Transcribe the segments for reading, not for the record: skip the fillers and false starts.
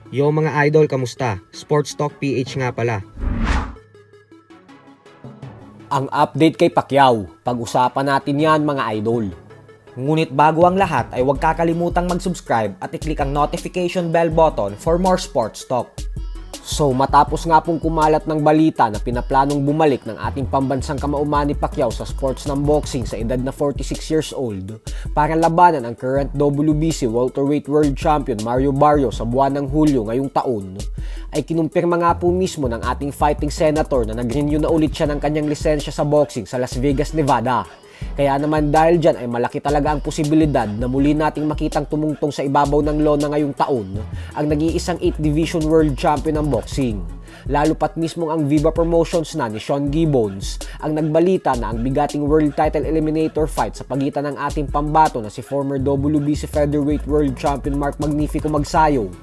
Yo mga idol, kamusta? Sports Talk PH nga pala. Ang update kay Pacquiao, pag-usapan natin yan mga idol. Ngunit bago ang lahat ay huwag kakalimutang mag-subscribe at i-click ang notification bell button for more sports talk. So matapos nga pong kumalat ng balita na pinaplanong bumalik ng ating pambansang kamauman ni Pacquiao sa sports ng boxing sa edad na 46 years old para labanan ang current WBC welterweight world champion Mario Barrios sa buwan ng Hulyo ngayong taon, ay kinumpirma nga po mismo ng ating fighting senator na nag-renew na ulit siya ng kanyang lisensya sa boxing sa Las Vegas, Nevada. Kaya naman dahil dyan ay malaki talaga ang posibilidad na muli nating makitang tumungtong sa ibabaw ng lona ngayong taon ang nag-iisang 8 Division World Champion ng boxing. Lalo pat mismong ang Viva Promotions na ni Sean Gibbons ang nagbalita na ang bigating World Title Eliminator fight sa pagitan ng ating pambato na si former WBC Featherweight World Champion Mark Magnifico Magsayo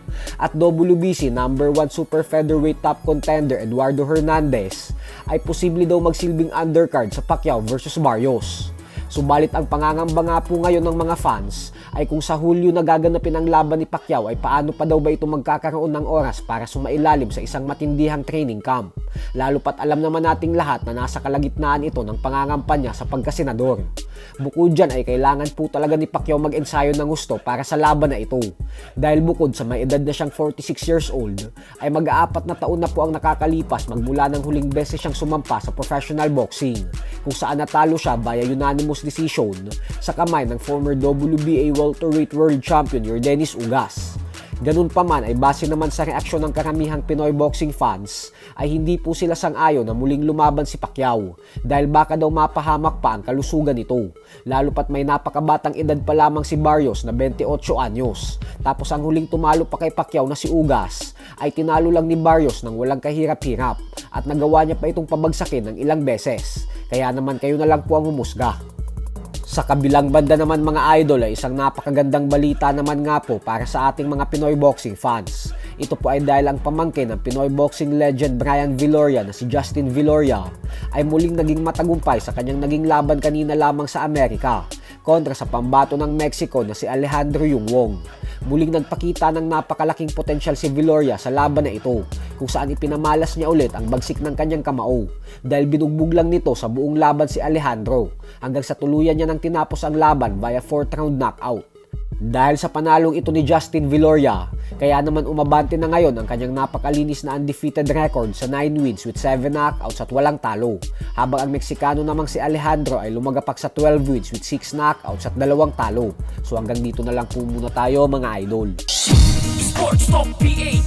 at WBC No. 1 Super Featherweight Top Contender Eduardo Hernandez ay posible daw magsilbing undercard sa Pacquiao vs Barrios. Subalit ang pangangamba nga po ngayon ng mga fans ay kung sa Hulyo na gaganapin ang laban ni Pacquiao ay paano pa daw ba ito magkakaroon ng oras para sumailalim sa isang matindihang training camp. Lalo pat alam naman nating lahat na nasa kalagitnaan ito ng pangangampanya sa pagkasenador. Bukod dyan ay kailangan po talaga ni Pacquiao mag-ensayo ng gusto para sa laban na ito. Dahil bukod sa may edad na siyang 46 years old, ay mag-aapat na taon na po ang nakakalipas magmula ng huling beses siyang sumampa sa professional boxing, kung saan natalo siya via unanimous decision sa kamay ng former WBA welterweight world champion Yordenis Ugas. Ganun pa man ay base naman sa reaksyon ng karamihang Pinoy boxing fans ay hindi po sila sang-ayon na muling lumaban si Pacquiao dahil baka daw mapahamak pa ang kalusugan nito. Lalo pat may napakabatang edad pa lamang si Barrios na 28 anyos. Tapos ang huling tumalo pa kay Pacquiao na si Ugas ay tinalo lang ni Barrios ng walang kahirap-hirap at nagawa niya pa itong pabagsakin ng ilang beses. Kaya naman kayo na lang po ang humusga. Sa kabilang banda naman mga idol ay isang napakagandang balita naman nga po para sa ating mga Pinoy boxing fans. Ito po ay dahil ang pamangkin ng Pinoy boxing legend Brian Viloria na si Justin Viloria ay muling naging matagumpay sa kanyang naging laban kanina lamang sa Amerika kontra sa pambato ng Mexico na si Alejandro Yung Wong. Muling nagpakita ng napakalaking potensyal si Viloria sa laban na ito kung saan ipinamalas niya ulit ang bagsik ng kanyang kamao dahil binugbog lang nito sa buong laban si Alejandro hanggang sa tuluyan niya nang tinapos ang laban via 4th round knockout. Dahil sa panalong ito ni Justin Viloria, kaya naman umabante na ngayon ang kanyang napakalinis na undefeated record sa 9 wins with 7 knockouts at walang talo. Habang ang Meksikano namang si Alejandro ay lumagapak sa 12 wins with 6 knockouts at 2 talo. So hanggang dito na lang po muna tayo mga idol. Sports Talk PH